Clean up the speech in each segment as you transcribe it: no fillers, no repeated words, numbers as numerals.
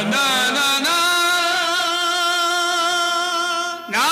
ना ना ना ना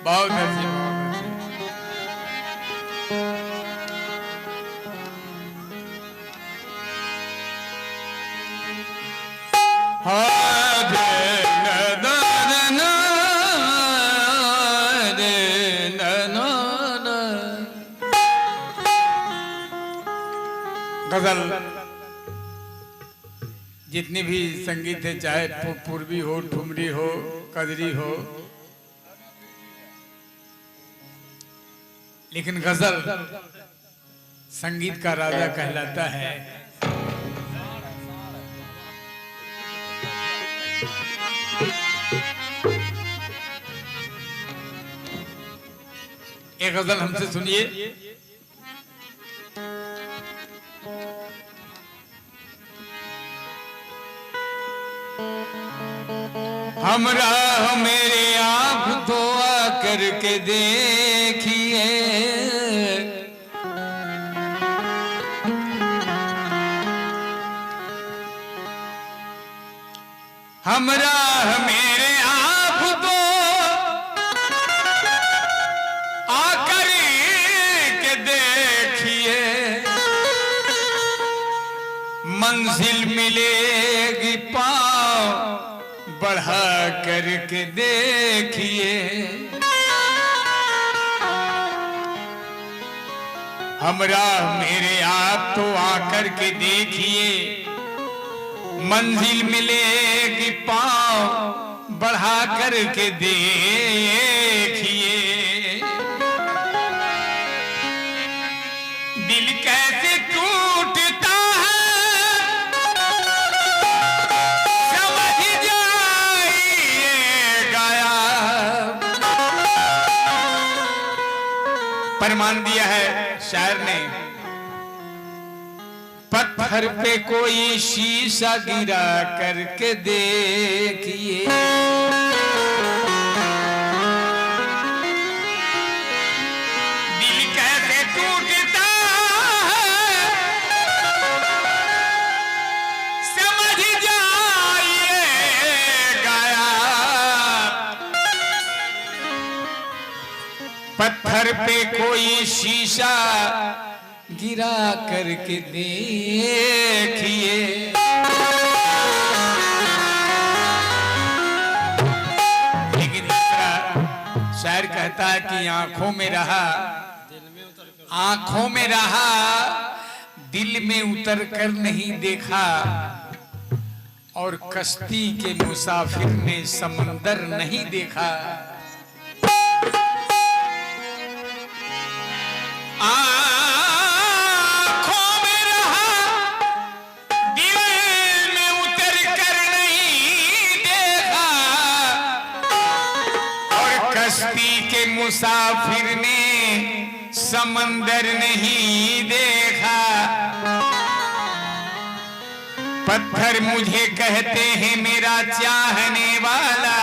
बहुत अच्छी गजल जितनी भी संगीत है, चाहे पूर्वी हो, ठुमरी हो, कजरी हो, लेकिन गजल संगीत का राजा कहलाता है। एक गजल हमसे सुनिए। हमरा मेरे आँख धोआ करके देखिए, हमरा मेरे आँख दो आकर के देखिए, मंजिल मिलेगी पाँव बढ़ा करके देखिए। हमरा मेरे आप तो आकर के देखिए, मंजिल मिलेगी पाँव बढ़ा करके देखिए। दिल कैसे टूटता है समझ जाइएगा। फरमान दिया है शायर ने, पत्थर पे कोई शीशा गिरा करके देखिए, दिल कैसे टूटता है समझ जाइएगा। पत्थर पे कोई शीशा गिरा करके देखिए। लेकिन दूसरा शायर कहता है कि आंखों में रहा, आंखों में रहा, दिल में उतर कर नहीं देखा, और कश्ती के मुसाफिर ने समंदर नहीं देखा। मुसाफिर ने समंदर नहीं देखा। पत्थर मुझे कहते हैं मेरा चाहने वाला,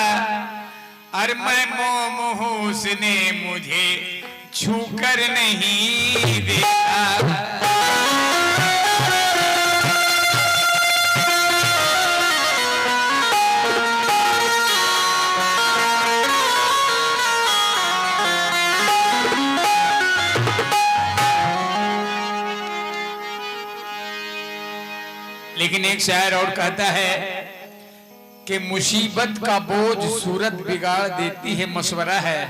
और मैं मोमोस ने मुझे छूकर नहीं देखा। लेकिन एक शायर और कहता है कि मुसीबत का बोझ सूरत बिगाड़ देती है, मशवरा है।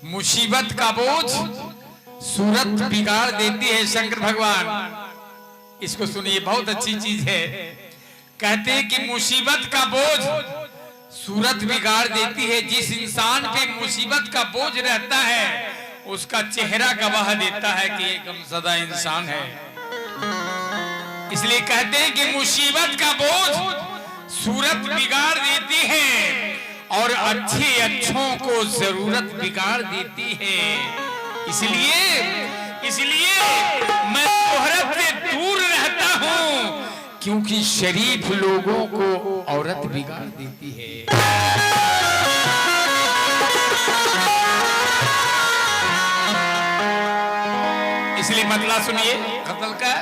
मुसीबत का बोझ सूरत बिगाड़ देती है शंकर भगवान। इसको सुनिए, बहुत अच्छी चीज है। कहते हैं कि मुसीबत का बोझ सूरत बिगाड़ देती है। जिस इंसान पे मुसीबत का बोझ रहता है उसका चेहरा गवाह देता है कि एक गमज़दा इंसान है। इसलिए कहते हैं कि मुसीबत का बोझ सूरत बिगाड़ देती है और अच्छे अच्छों को जरूरत बिगाड़ देती है। इसलिए मैं शोहरत से दूर रहता हूं, क्योंकि शरीफ लोगों को औरत बिगाड़ देती है। इसलिए मतलब सुनिए गजल का।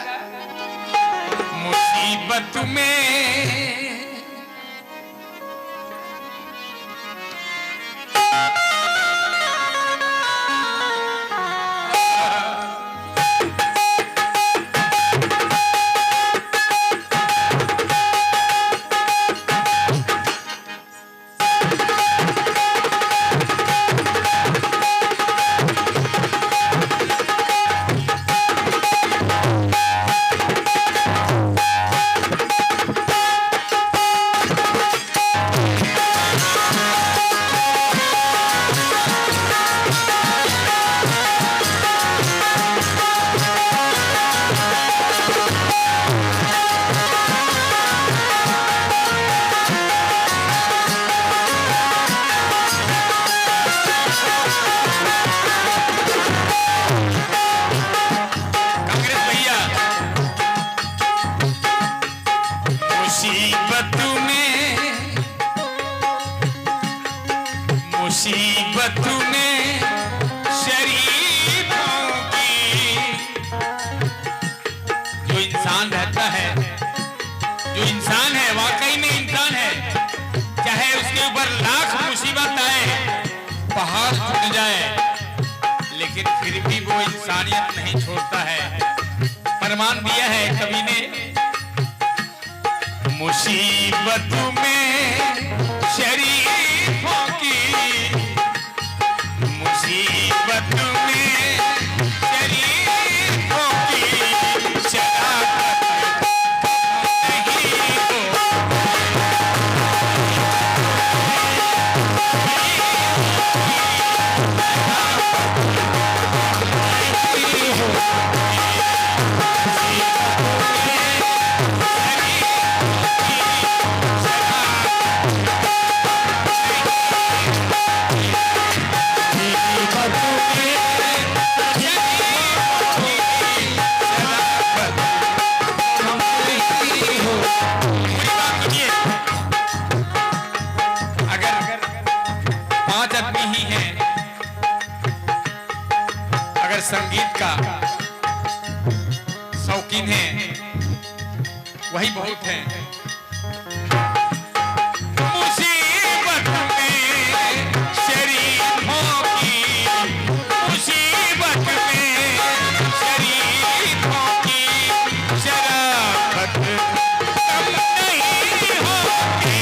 मुसीबत में मुसीबत में शरीफों की जो इंसान रहता है, जो इंसान है वाकई में इंसान है, चाहे उसके ऊपर लाख मुसीबत आए, पहाड़ टूट जाए, लेकिन फिर भी वो इंसानियत नहीं छोड़ता है। फरमान दिया है कवि ने, मुसीबत में शरीफों की, मुसीबत में शरीफों की शराफत नहीं हो। संगीत का शौकीन है वही बहुत है। मुसीबत में शरीफों की, मुसीबत में शरीफों की शराफत कम नहीं होती।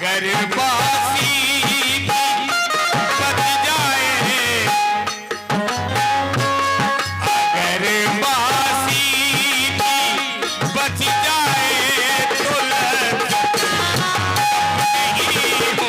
अगर बासी बच जाए, अगर बासी बच जाए तो लज्जत नहीं हो।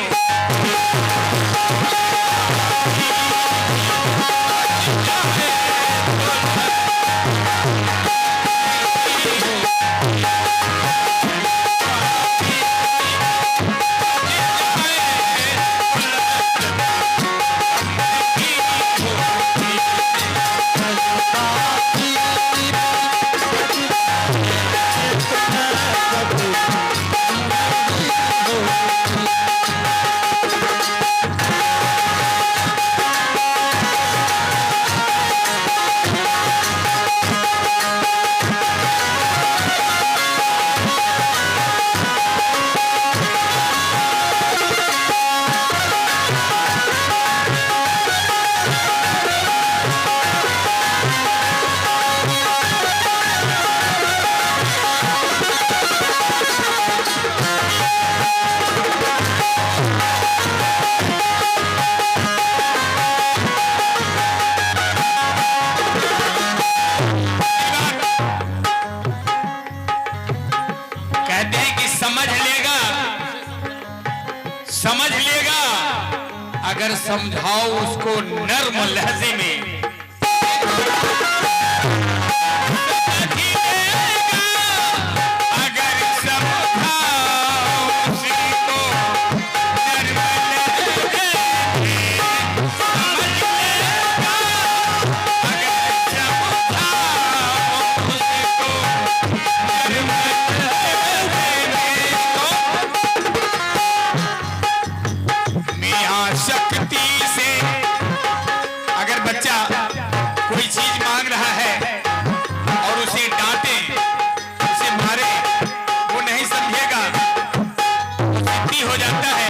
समझ लेगा अगर समझाओ उसको नर्म लहजे में। अगर समझाओ उसको नर्म लहजे में, समझ लेगा। अगर समझाओ उसको नर्म शक्ति से। अगर बच्चा कोई चीज मांग रहा है और उसे डांटे, उसे मारे, वो नहीं समझेगा, जिद्दी हो जाता है,